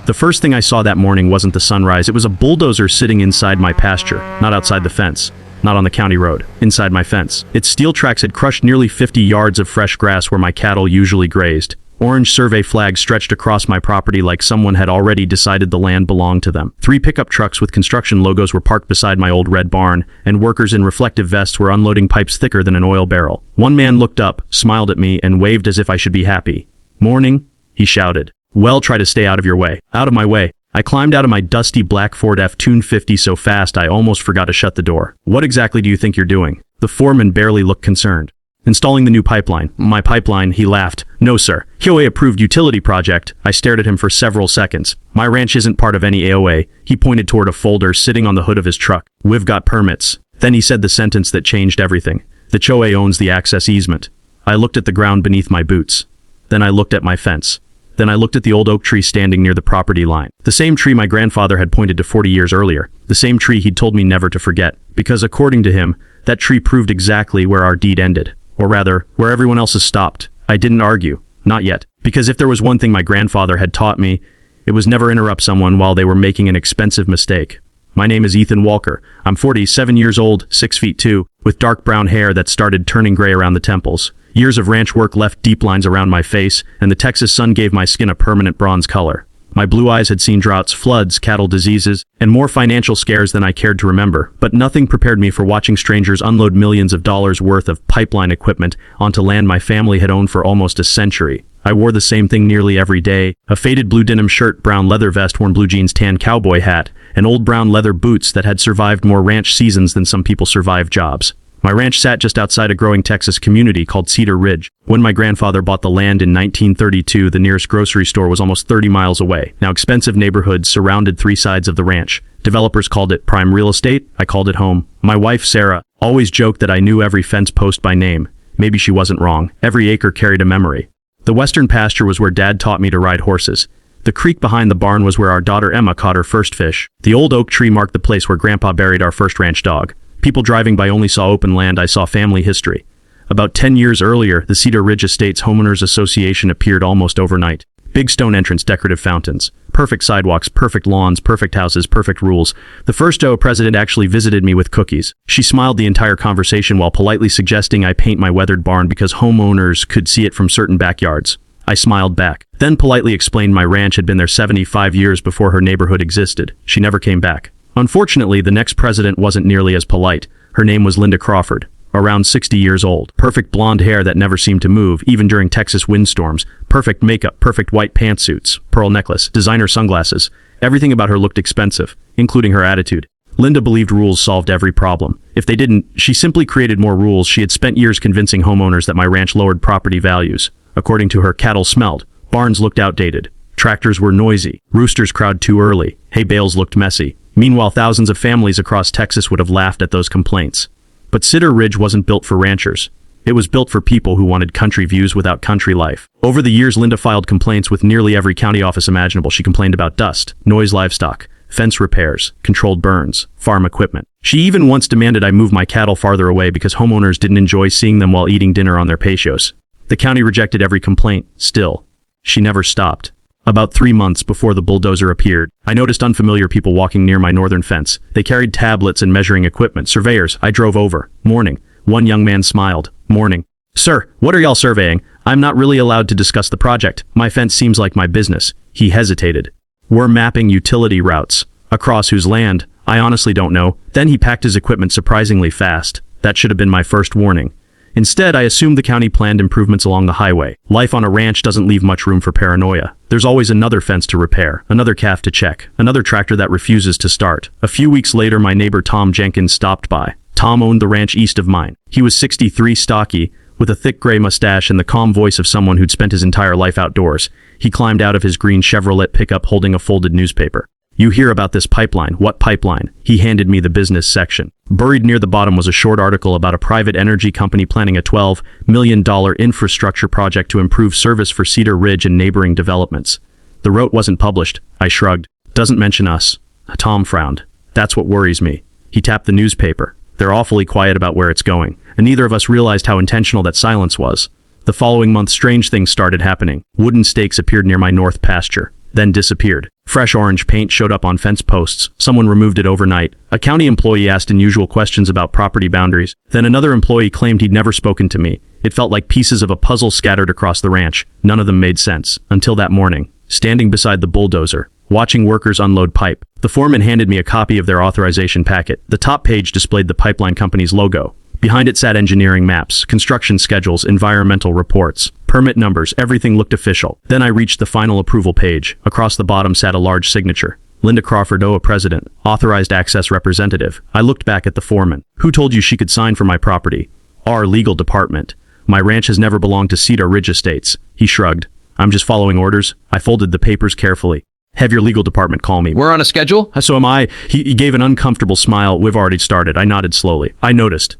The first thing I saw that morning wasn't the sunrise, it was a bulldozer sitting inside my pasture, not outside the fence, not on the county road, inside my fence. Its steel tracks had crushed nearly 50 yards of fresh grass where my cattle usually grazed. Orange survey flags stretched across my property like someone had already decided the land belonged to them. 3 pickup trucks with construction logos were parked beside my old red barn, and workers in reflective vests were unloading pipes thicker than an oil barrel. One man looked up, smiled at me, and waved as if I should be happy. "Morning," he shouted. "Well, try to stay out of your way." Out of my way. I climbed out of my dusty black Ford F-250 so fast I almost forgot to shut the door. "What exactly do you think you're doing?" The foreman barely looked concerned. "Installing the new pipeline." "My pipeline?" He laughed. "No, sir. HOA approved utility project." I stared at him for several seconds. "My ranch isn't part of any HOA." He pointed toward a folder sitting on the hood of his truck. "We've got permits." Then he said the sentence that changed everything. "The HOA owns the access easement." I looked at the ground beneath my boots. Then I looked at my fence. Then I looked at the old oak tree standing near the property line. The same tree my grandfather had pointed to 40 years earlier. The same tree he'd told me never to forget. Because according to him, that tree proved exactly where our deed ended. Or rather, where everyone else's stopped. I didn't argue. Not yet. Because if there was one thing my grandfather had taught me, it was never interrupt someone while they were making an expensive mistake. My name is Ethan Walker. I'm 47 years old, 6'2", with dark brown hair that started turning gray around the temples. Years of ranch work left deep lines around my face, and the Texas sun gave my skin a permanent bronze color. My blue eyes had seen droughts, floods, cattle diseases, and more financial scares than I cared to remember, but nothing prepared me for watching strangers unload millions of dollars worth of pipeline equipment onto land my family had owned for almost a century. I wore the same thing nearly every day: a faded blue denim shirt, brown leather vest, worn blue jeans, tan cowboy hat, and old brown leather boots that had survived more ranch seasons than some people survive jobs. My ranch sat just outside a growing Texas community called Cedar Ridge. When my grandfather bought the land in 1932, the nearest grocery store was almost 30 miles away. Now expensive neighborhoods surrounded 3 sides of the ranch. Developers called it prime real estate. I called it home. My wife, Sarah, always joked that I knew every fence post by name. Maybe she wasn't wrong. Every acre carried a memory. The western pasture was where Dad taught me to ride horses. The creek behind the barn was where our daughter Emma caught her first fish. The old oak tree marked the place where Grandpa buried our first ranch dog. People driving by only saw open land. I saw family history. About 10 years earlier, the Cedar Ridge Estates Homeowners Association appeared almost overnight. Big stone entrance, decorative fountains, perfect sidewalks, perfect lawns, perfect houses, perfect rules. The first HOA president actually visited me with cookies. She smiled the entire conversation while politely suggesting I paint my weathered barn because homeowners could see it from certain backyards. I smiled back, then politely explained my ranch had been there 75 years before her neighborhood existed. She never came back. Unfortunately, the next president wasn't nearly as polite. Her name was Linda Crawford, around 60 years old. Perfect blonde hair that never seemed to move, even during Texas windstorms. Perfect makeup, perfect white pantsuits, pearl necklace, designer sunglasses. Everything about her looked expensive, including her attitude. Linda believed rules solved every problem. If they didn't, she simply created more rules. She had spent years convincing homeowners that my ranch lowered property values. According to her, cattle smelled, barns looked outdated, tractors were noisy, roosters crowed too early, hay bales looked messy. Meanwhile, thousands of families across Texas would have laughed at those complaints. But Cedar Ridge wasn't built for ranchers. It was built for people who wanted country views without country life. Over the years, Linda filed complaints with nearly every county office imaginable. She complained about dust, noise, livestock, fence repairs, controlled burns, farm equipment. She even once demanded I move my cattle farther away because homeowners didn't enjoy seeing them while eating dinner on their patios. The county rejected every complaint. Still, she never stopped. About 3 months before the bulldozer appeared, I noticed unfamiliar people walking near my northern fence. They carried tablets and measuring equipment. Surveyors. I drove over. Morning. One young man smiled. Morning. Sir, what are y'all surveying? I'm not really allowed to discuss the project. My fence seems like my business. He hesitated. We're mapping utility routes. Across whose land? I honestly don't know. Then he packed his equipment surprisingly fast. That should have been my first warning. Instead, I assumed the county planned improvements along the highway. Life on a ranch doesn't leave much room for paranoia. There's always another fence to repair, another calf to check, another tractor that refuses to start. A few weeks later, my neighbor Tom Jenkins stopped by. Tom owned the ranch east of mine. He was 63, stocky, with a thick gray mustache and the calm voice of someone who'd spent his entire life outdoors. He climbed out of his green Chevrolet pickup holding a folded newspaper. You hear about this pipeline. What pipeline? He handed me the business section. Buried near the bottom was a short article about a private energy company planning a $12 million infrastructure project to improve service for Cedar Ridge and neighboring developments. The route wasn't published. I shrugged. Doesn't mention us. Tom frowned. That's what worries me. He tapped the newspaper. They're awfully quiet about where it's going, and neither of us realized how intentional that silence was. The following month, strange things started happening. Wooden stakes appeared near my north pasture, then disappeared. Fresh orange paint showed up on fence posts. Someone removed it overnight. A county employee asked unusual questions about property boundaries. Then another employee claimed he'd never spoken to me. It felt like pieces of a puzzle scattered across the ranch. None of them made sense. Until that morning, standing beside the bulldozer, watching workers unload pipe. The foreman handed me a copy of their authorization packet. The top page displayed the pipeline company's logo. Behind it sat engineering maps, construction schedules, environmental reports, permit numbers. Everything looked official. Then I reached the final approval page. Across the bottom sat a large signature. Linda Crawford, HOA President, Authorized Access Representative. I looked back at the foreman. Who told you she could sign for my property? Our legal department. My ranch has never belonged to Cedar Ridge Estates. He shrugged. I'm just following orders. I folded the papers carefully. Have your legal department call me. We're on a schedule? So am I. He gave an uncomfortable smile. We've already started. I nodded slowly. I noticed.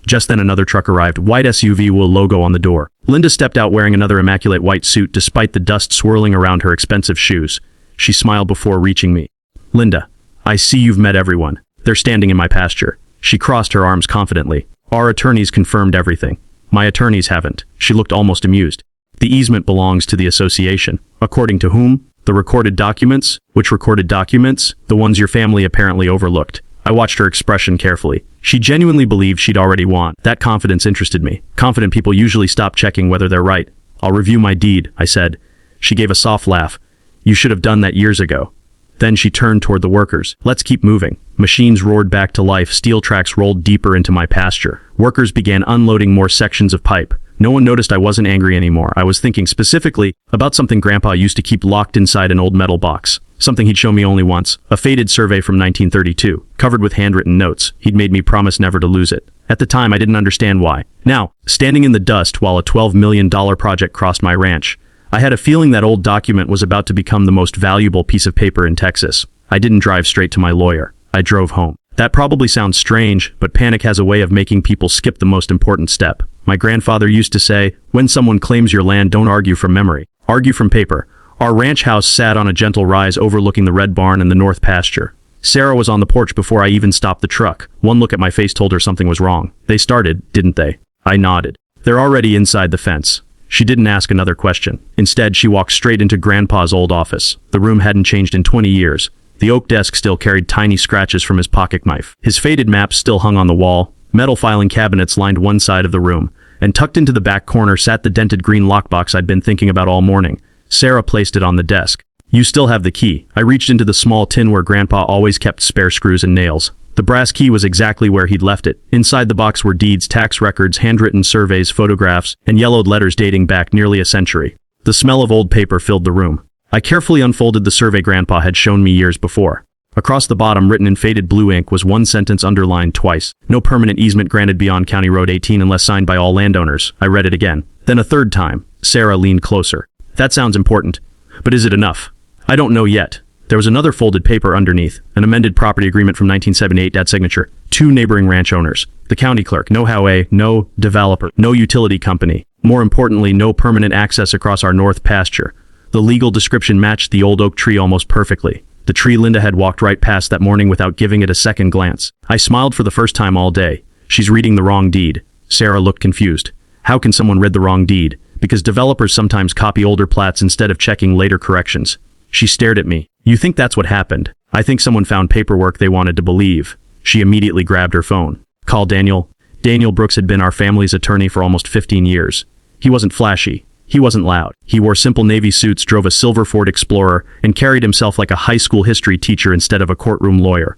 Just then another truck arrived, white SUV with a logo on the door. Linda stepped out wearing another immaculate white suit despite the dust swirling around her expensive shoes. She smiled before reaching me. Linda, I see you've met everyone. They're standing in my pasture. She crossed her arms confidently. Our attorneys confirmed everything. My attorneys haven't. She looked almost amused. The easement belongs to the association. According to whom? The recorded documents? Which recorded documents? The ones your family apparently overlooked. I watched her expression carefully. She genuinely believed she'd already won. That confidence interested me. Confident people usually stop checking whether they're right. I'll review my deed, I said. She gave a soft laugh. You should have done that years ago. Then she turned toward the workers. Let's keep moving. Machines roared back to life. Steel tracks rolled deeper into my pasture. Workers began unloading more sections of pipe. No one noticed I wasn't angry anymore. I was thinking specifically about something Grandpa used to keep locked inside an old metal box. Something he'd shown me only once. A faded survey from 1932, covered with handwritten notes. He'd made me promise never to lose it. At the time, I didn't understand why. Now, standing in the dust while a $12 million project crossed my ranch, I had a feeling that old document was about to become the most valuable piece of paper in Texas. I didn't drive straight to my lawyer. I drove home. That probably sounds strange, but panic has a way of making people skip the most important step. My grandfather used to say, when someone claims your land, don't argue from memory. Argue from paper. Our ranch house sat on a gentle rise overlooking the red barn and the north pasture. Sarah was on the porch before I even stopped the truck. One look at my face told her something was wrong. They started, didn't they? I nodded. They're already inside the fence. She didn't ask another question. Instead, she walked straight into Grandpa's old office. The room hadn't changed in 20 years. The oak desk still carried tiny scratches from his pocket knife. His faded maps still hung on the wall. Metal filing cabinets lined one side of the room. And tucked into the back corner sat the dented green lockbox I'd been thinking about all morning. Sarah placed it on the desk. You still have the key. I reached into the small tin where Grandpa always kept spare screws and nails. The brass key was exactly where he'd left it. Inside the box were deeds, tax records, handwritten surveys, photographs, and yellowed letters dating back nearly a century. The smell of old paper filled the room. I carefully unfolded the survey Grandpa had shown me years before. Across the bottom, written in faded blue ink, was one sentence underlined twice. No permanent easement granted beyond County Road 18 unless signed by all landowners. I read it again. Then a third time. Sarah leaned closer. That sounds important. But is it enough? I don't know yet. There was another folded paper underneath. An amended property agreement from 1978, Dad's signature. 2 neighboring ranch owners. The county clerk. No HOA, no developer, no utility company. More importantly, no permanent access across our north pasture. The legal description matched the old oak tree almost perfectly. The tree Linda had walked right past that morning without giving it a second glance. I smiled for the first time all day. She's reading the wrong deed. Sarah looked confused. How can someone read the wrong deed? Because developers sometimes copy older plats instead of checking later corrections. She stared at me. You think that's what happened? I think someone found paperwork they wanted to believe. She immediately grabbed her phone. Call Daniel. Daniel Brooks had been our family's attorney for almost 15 years. He wasn't flashy. He wasn't loud. He wore simple navy suits, drove a silver Ford Explorer, and carried himself like a high school history teacher instead of a courtroom lawyer.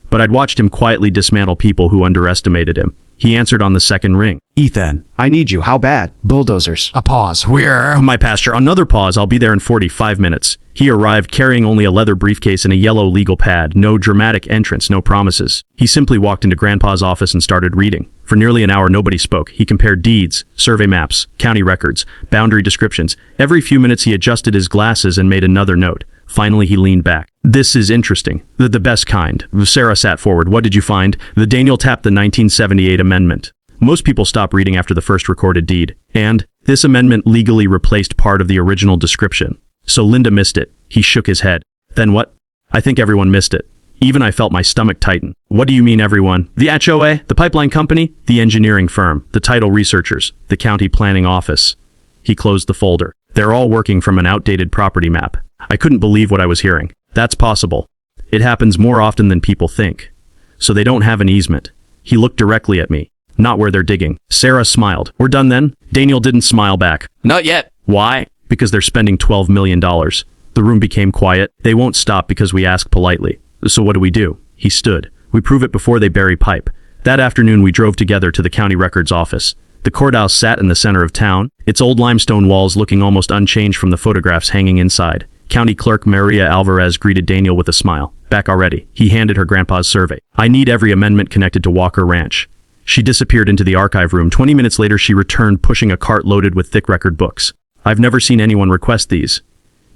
But I'd watched him quietly dismantle people who underestimated him. He answered on the second ring. Ethan, I need you. How bad? Bulldozers. A pause. We're... My pasture. Another pause. I'll be there in 45 minutes. He arrived carrying only a leather briefcase and a yellow legal pad. No dramatic entrance, no promises. He simply walked into Grandpa's office and started reading. For nearly an hour, nobody spoke. He compared deeds, survey maps, county records, boundary descriptions. Every few minutes he adjusted his glasses and made another note. Finally, he leaned back. This is interesting. The best kind. Sarah sat forward. What did you find? Daniel tapped the 1978 amendment. Most people stop reading after the first recorded deed. And this amendment legally replaced part of the original description. So Linda missed it. He shook his head. Then what? I think everyone missed it. Even I felt my stomach tighten. What do you mean everyone? The HOA, the pipeline company, the engineering firm, the title researchers, the county planning office. He closed the folder. They're all working from an outdated property map. I couldn't believe what I was hearing. That's possible. It happens more often than people think. So they don't have an easement. He looked directly at me. Not where they're digging. Sarah smiled. We're done then? Daniel didn't smile back. Not yet. Why? Because they're spending $12 million. The room became quiet. They won't stop because we ask politely. So what do? He stood. We prove it before they bury pipe. That afternoon we drove together to the county records office. The courthouse sat in the center of town, its old limestone walls looking almost unchanged from the photographs hanging inside. County Clerk Maria Alvarez greeted Daniel with a smile. Back already. He handed her grandpa's survey. I need every amendment connected to Walker Ranch. She disappeared into the archive room. 20 minutes later she returned pushing a cart loaded with thick record books. I've never seen anyone request these.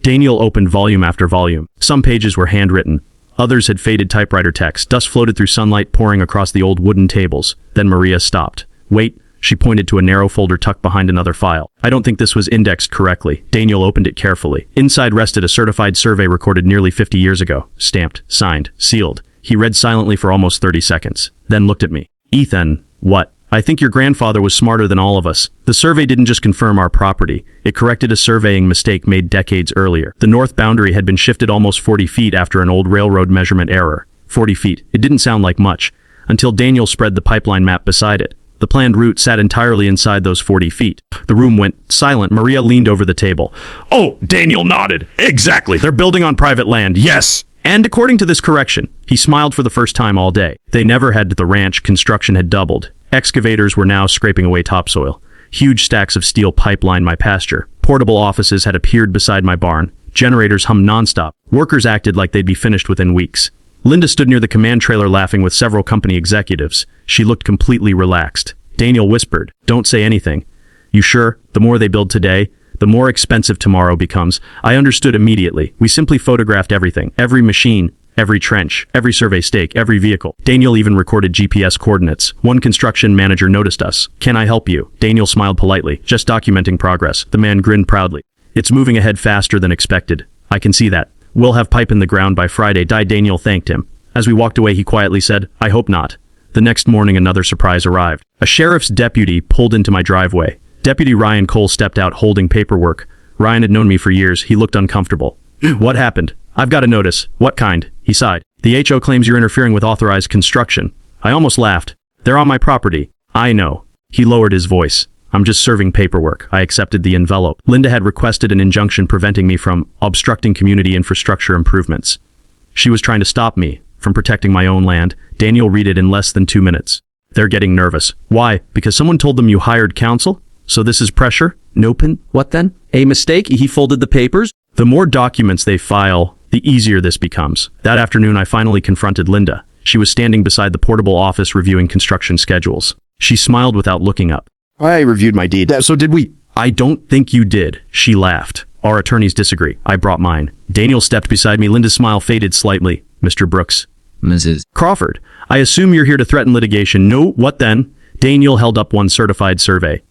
Daniel opened volume after volume. Some pages were handwritten. Others had faded typewriter text. Dust floated through sunlight pouring across the old wooden tables. Then Maria stopped. Wait. She pointed to a narrow folder tucked behind another file. I don't think this was indexed correctly. Daniel opened it carefully. Inside rested a certified survey recorded nearly 50 years ago. Stamped, signed, sealed. He read silently for almost 30 seconds. Then looked at me. Ethan, what? I think your grandfather was smarter than all of us. The survey didn't just confirm our property. It corrected a surveying mistake made decades earlier. The north boundary had been shifted almost 40 feet after an old railroad measurement error. 40 feet. It didn't sound like much, until Daniel spread the pipeline map beside it. The planned route sat entirely inside those 40 feet. The room went silent. Maria leaned over the table. Oh, Daniel nodded. Exactly. They're building on private land. Yes. And according to this correction, he smiled for the first time all day. They never had the ranch. Construction had doubled. Excavators were now scraping away topsoil. Huge stacks of steel pipe lined my pasture. Portable offices had appeared beside my barn. Generators hummed nonstop. Workers acted like they'd be finished within weeks. Linda stood near the command trailer laughing with several company executives. She looked completely relaxed. Daniel whispered, "Don't say anything." "You sure? The more they build today, the more expensive tomorrow becomes." I understood immediately. We simply photographed everything. Every machine, every trench, every survey stake, every vehicle. Daniel even recorded GPS coordinates. One construction manager noticed us. "Can I help you?" Daniel smiled politely. "Just documenting progress." The man grinned proudly. "It's moving ahead faster than expected. I can see that. We'll have pipe in the ground by Friday." Daniel thanked him. As we walked away, he quietly said, "I hope not." The next morning, another surprise arrived. A sheriff's deputy pulled into my driveway. Deputy Ryan Cole stepped out holding paperwork. Ryan had known me for years. He looked uncomfortable. "What happened?" "I've got a notice." "What kind?" He sighed. "The HO claims you're interfering with authorized construction." I almost laughed. "They're on my property." "I know." He lowered his voice. "I'm just serving paperwork." I accepted the envelope. Linda had requested an injunction preventing me from obstructing community infrastructure improvements. She was trying to stop me from protecting my own land. Daniel read it in less than 2 minutes. "They're getting nervous." "Why? Because someone told them you hired counsel? So this is pressure?" "Nope. What then? A mistake?" He folded the papers. "The more documents they file, the easier this becomes." That afternoon I finally confronted Linda. She was standing beside the portable office reviewing construction schedules. She smiled without looking up. I reviewed my deed. So did we. "I don't think you did." She laughed. "Our attorneys disagree." I brought mine. Daniel stepped beside me. Linda's smile faded slightly. "Mr. Brooks." Mrs. "Crawford, I assume you're here to threaten litigation." "No, what then?" Daniel held up one certified survey.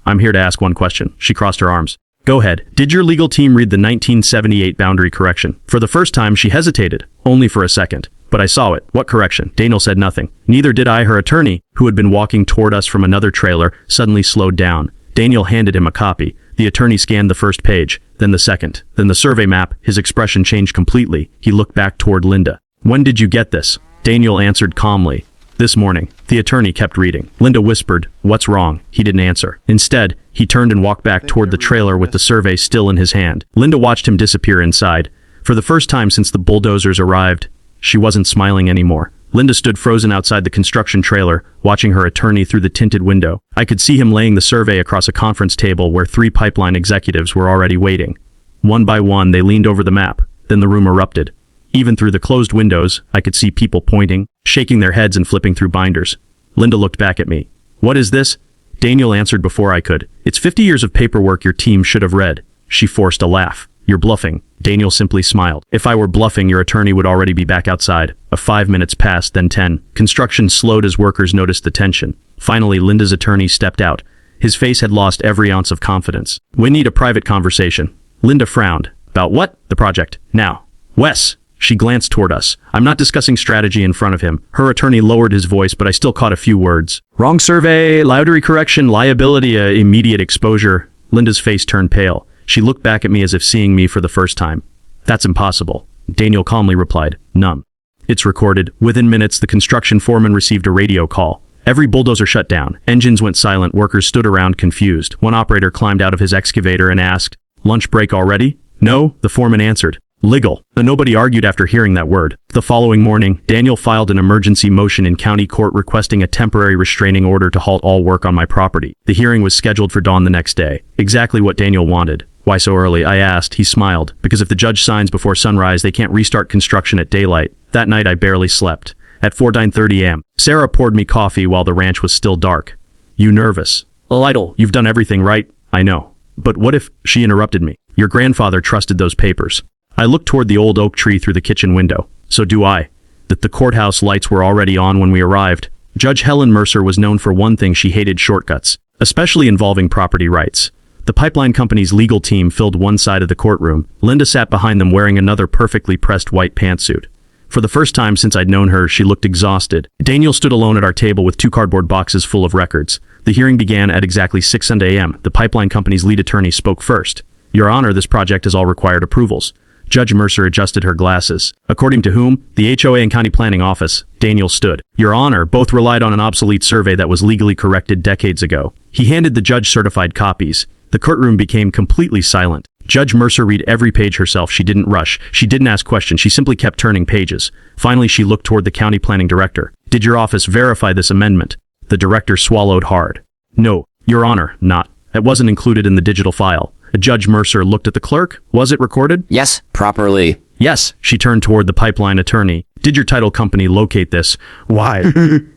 "I'm here to ask one question." She crossed her arms. "Go ahead. Did your legal team read the 1978 boundary correction?" For the first time, she hesitated, only for a second. "But I saw it." "What correction?" Daniel said nothing. Neither did I. Her attorney, who had been walking toward us from another trailer, suddenly slowed down. Daniel handed him a copy. The attorney scanned the first page, then the second, then the survey map. His expression changed completely. He looked back toward Linda. "When did you get this?" Daniel answered calmly. "This morning." The attorney kept reading. Linda whispered, "What's wrong?" He didn't answer. Instead, he turned and walked back toward the trailer with the survey still in his hand. Linda watched him disappear inside. For the first time since the bulldozers arrived, she wasn't smiling anymore. Linda stood frozen outside the construction trailer, watching her attorney through the tinted window. I could see him laying the survey across a conference table where 3 pipeline executives were already waiting. One by one, they leaned over the map. Then the room erupted. Even through the closed windows, I could see people pointing, shaking their heads and flipping through binders. Linda looked back at me. "What is this?" Daniel answered before I could. "It's 50 years of paperwork your team should have read." She forced a laugh. "You're bluffing." Daniel simply smiled. "If I were bluffing, your attorney would already be back outside." 5 minutes passed, then 10. Construction slowed as workers noticed the tension. Finally, Linda's attorney stepped out. His face had lost every ounce of confidence. "We need a private conversation." Linda frowned. "About what?" "The project. Now." "Wes." She glanced toward us. "I'm not discussing strategy in front of him." Her attorney lowered his voice, but I still caught a few words. "Wrong survey, boundary correction, liability, immediate exposure." Linda's face turned pale. She looked back at me as if seeing me for the first time. That's impossible. Daniel calmly replied, none. It's recorded. Within minutes, the construction foreman received a radio call. Every bulldozer shut down. Engines went silent. Workers stood around confused. One operator climbed out of his excavator and asked, lunch break already? No, the foreman answered. Legal. Nobody argued after hearing that word. The following morning, Daniel filed an emergency motion in county court requesting a temporary restraining order to halt all work on my property. The hearing was scheduled for dawn the next day. Exactly what Daniel wanted. Why so early? I asked. He smiled. Because if the judge signs before sunrise, they can't restart construction at daylight. That night I barely slept. At 9:30 a.m., Sarah poured me coffee while the ranch was still dark. You nervous? Lytle, you've done everything right. I know. But what if, she interrupted me. Your grandfather trusted those papers. I looked toward the old oak tree through the kitchen window. So do I. That the courthouse lights were already on when we arrived. Judge Helen Mercer was known for one thing: she hated shortcuts, especially involving property rights. The pipeline company's legal team filled one side of the courtroom. Linda sat behind them wearing another perfectly pressed white pantsuit. For the first time since I'd known her, she looked exhausted. Daniel stood alone at our table with 2 cardboard boxes full of records. The hearing began at exactly 6 a.m. The pipeline company's lead attorney spoke first. Your Honor, this project has all required approvals. Judge Mercer adjusted her glasses. According to whom? The HOA and County Planning Office. Daniel stood. Your Honor, both relied on an obsolete survey that was legally corrected decades ago. He handed the judge certified copies. The courtroom became completely silent. Judge Mercer read every page herself. She didn't rush. She didn't ask questions. She simply kept turning pages. Finally, she looked toward the county planning director. Did your office verify this amendment? The director swallowed hard. No, Your Honor, not. It wasn't included in the digital file. Judge Mercer looked at the clerk. Was it recorded? Yes, properly. Yes. She turned toward the pipeline attorney. Did your title company locate this? Why?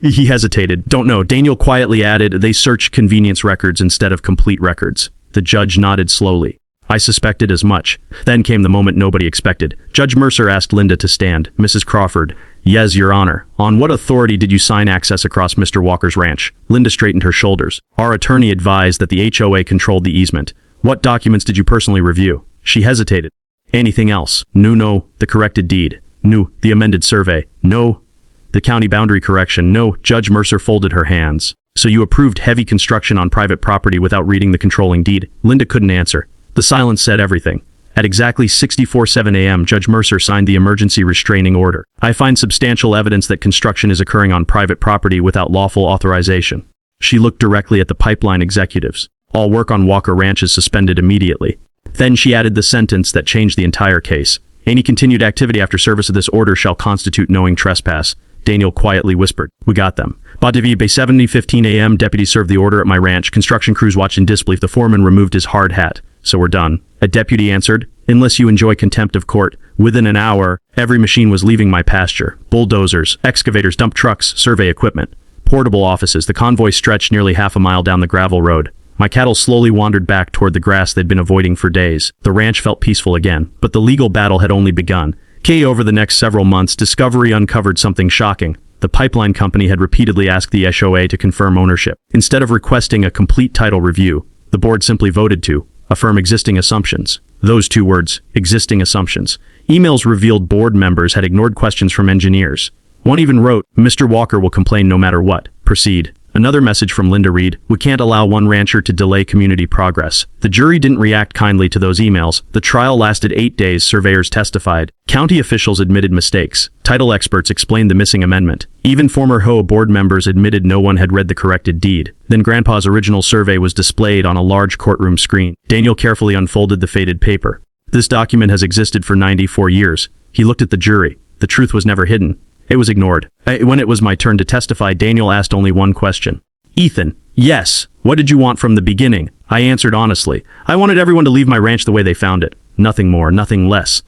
He hesitated. Don't know. Daniel quietly added, they searched convenience records instead of complete records. The judge nodded slowly. I suspected as much. Then came the moment nobody expected. Judge Mercer asked Linda to stand. Mrs. Crawford. Yes, Your Honor. On what authority did you sign access across Mr. Walker's ranch? Linda straightened her shoulders. Our attorney advised that the HOA controlled the easement. What documents did you personally review? She hesitated. Anything else? No. The corrected deed. No. The amended survey. No. The county boundary correction. No. Judge Mercer folded her hands. So you approved heavy construction on private property without reading the controlling deed? Linda couldn't answer. The silence said everything. At exactly 6:47 a.m., Judge Mercer signed the emergency restraining order. I find substantial evidence that construction is occurring on private property without lawful authorization. She looked directly at the pipeline executives. All work on Walker Ranch is suspended immediately. Then she added the sentence that changed the entire case. Any continued activity after service of this order shall constitute knowing trespass. Daniel quietly whispered. We got them. Badivi, Bay 7:15 a.m. Deputies served the order at my ranch. Construction crews watched in disbelief. The foreman removed his hard hat. So we're done. A deputy answered. Unless you enjoy contempt of court. Within an hour, every machine was leaving my pasture. Bulldozers, excavators, dump trucks, survey equipment, portable offices. The convoy stretched nearly half a mile down the gravel road. My cattle slowly wandered back toward the grass they'd been avoiding for days. The ranch felt peaceful again, but the legal battle had only begun. Over the next several months, discovery uncovered something shocking. The pipeline company had repeatedly asked the HOA to confirm ownership. Instead of requesting a complete title review, the board simply voted to affirm existing assumptions. Those 2 words, existing assumptions. Emails revealed board members had ignored questions from engineers. One even wrote, Mr. Walker will complain no matter what. Proceed. Another message from Linda read, we can't allow one rancher to delay community progress. The jury didn't react kindly to those emails. The trial lasted 8 days. Surveyors testified. County officials admitted mistakes. Title experts explained the missing amendment. Even former HOA board members admitted no one had read the corrected deed. Then Grandpa's original survey was displayed on a large courtroom screen. Daniel carefully unfolded the faded paper. This document has existed for 94 years. He looked at the jury. The truth was never hidden. It was ignored. When it was my turn to testify, Daniel asked only one question. Ethan. Yes. What did you want from the beginning? I answered honestly. I wanted everyone to leave my ranch the way they found it. Nothing more, nothing less.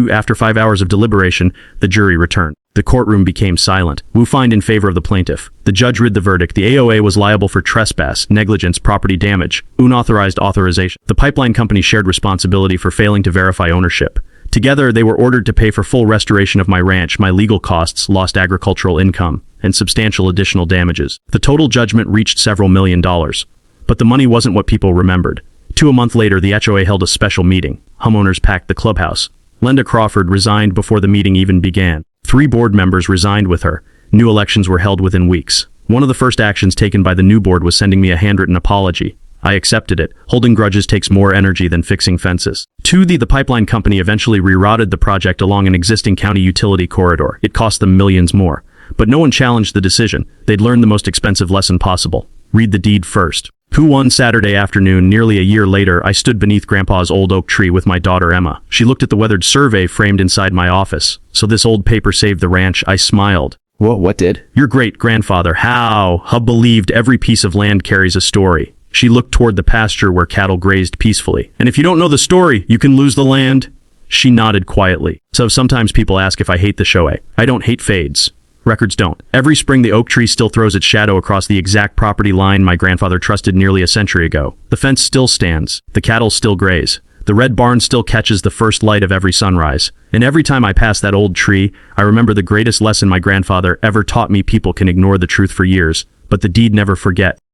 After 5 hours of deliberation, the jury returned. The courtroom became silent. Wu find in favor of the plaintiff. The judge read the verdict. The AOA was liable for trespass, negligence, property damage, unauthorized authorization. The pipeline company shared responsibility for failing to verify ownership. Together, they were ordered to pay for full restoration of my ranch, my legal costs, lost agricultural income, and substantial additional damages. The total judgment reached several $1 million. But the money wasn't what people remembered. A month later, the HOA held a special meeting. Homeowners packed the clubhouse. Linda Crawford resigned before the meeting even began. 3 board members resigned with her. New elections were held within weeks. One of the first actions taken by the new board was sending me a handwritten apology. I accepted it. Holding grudges takes more energy than fixing fences. 2. The pipeline company eventually rerouted the project along an existing county utility corridor. It cost them millions more. But no one challenged the decision. They'd learned the most expensive lesson possible. Read the deed first. One Saturday afternoon, nearly a year later, I stood beneath Grandpa's old oak tree with my daughter Emma. She looked at the weathered survey framed inside my office. So this old paper saved the ranch. I smiled. What did? Your great-grandfather, how believed every piece of land carries a story. She looked toward the pasture where cattle grazed peacefully. And if you don't know the story, you can lose the land. She nodded quietly. So sometimes people ask if I hate the HOA. I don't hate fades. Records don't. Every spring the oak tree still throws its shadow across the exact property line my grandfather trusted nearly a century ago. The fence still stands. The cattle still graze. The red barn still catches the first light of every sunrise. And every time I pass that old tree, I remember the greatest lesson my grandfather ever taught me: people can ignore the truth for years, but the deed never forget.